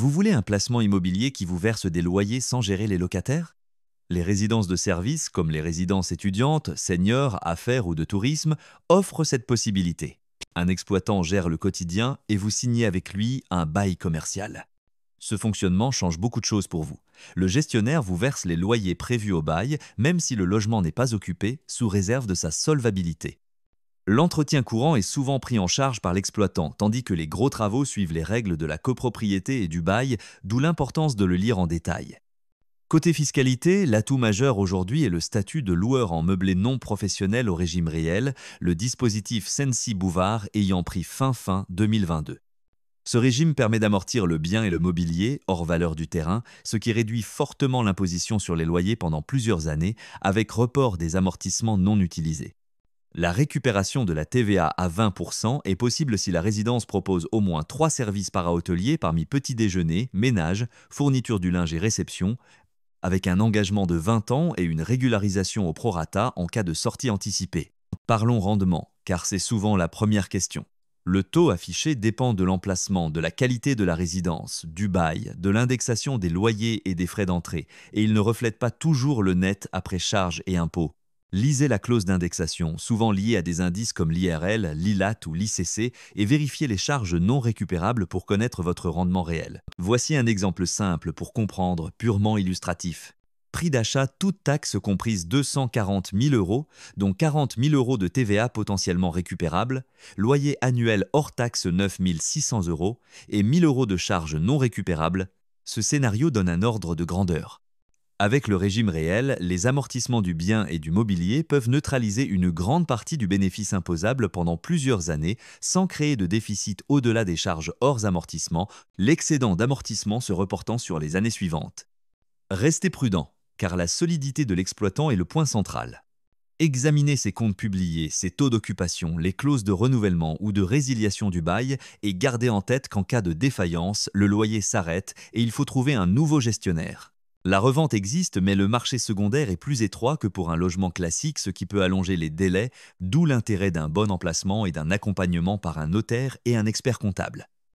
Vous voulez un placement immobilier qui vous verse des loyers sans gérer les locataires? Les résidences de service, comme les résidences étudiantes, seniors, affaires ou de tourisme, offrent cette possibilité. Un exploitant gère le quotidien et vous signez avec lui un bail commercial. Ce fonctionnement change beaucoup de choses pour vous. Le gestionnaire vous verse les loyers prévus au bail, même si le logement n'est pas occupé, sous réserve de sa solvabilité. L'entretien courant est souvent pris en charge par l'exploitant, tandis que les gros travaux suivent les règles de la copropriété et du bail, d'où l'importance de le lire en détail. Côté fiscalité, l'atout majeur aujourd'hui est le statut de loueur en meublé non professionnel au régime réel, le dispositif Sensi-Bouvard ayant pris fin 2022. Ce régime permet d'amortir le bien et le mobilier, hors valeur du terrain, ce qui réduit fortement l'imposition sur les loyers pendant plusieurs années, avec report des amortissements non utilisés. La récupération de la TVA à 20% est possible si la résidence propose au moins 3 services para-hôteliers parmi petit déjeuner, ménage, fourniture du linge et réception, avec un engagement de 20 ans et une régularisation au prorata en cas de sortie anticipée. Parlons rendement, car c'est souvent la première question. Le taux affiché dépend de l'emplacement, de la qualité de la résidence, du bail, de l'indexation des loyers et des frais d'entrée, et il ne reflète pas toujours le net après charges et impôts. Lisez la clause d'indexation, souvent liée à des indices comme l'IRL, l'ILAT ou l'ICC, et vérifiez les charges non récupérables pour connaître votre rendement réel. Voici un exemple simple pour comprendre, purement illustratif. Prix d'achat, toute taxe comprise 240 000 euros, dont 40 000 euros de TVA potentiellement récupérable, loyer annuel hors taxe 9 600 euros et 1 000 euros de charges non récupérables. Ce scénario donne un ordre de grandeur. Avec le régime réel, les amortissements du bien et du mobilier peuvent neutraliser une grande partie du bénéfice imposable pendant plusieurs années sans créer de déficit au-delà des charges hors amortissement, l'excédent d'amortissement se reportant sur les années suivantes. Restez prudent, car la solidité de l'exploitant est le point central. Examinez ses comptes publiés, ses taux d'occupation, les clauses de renouvellement ou de résiliation du bail et gardez en tête qu'en cas de défaillance, le loyer s'arrête et il faut trouver un nouveau gestionnaire. La revente existe, mais le marché secondaire est plus étroit que pour un logement classique, ce qui peut allonger les délais, d'où l'intérêt d'un bon emplacement et d'un accompagnement par un notaire et un expert comptable.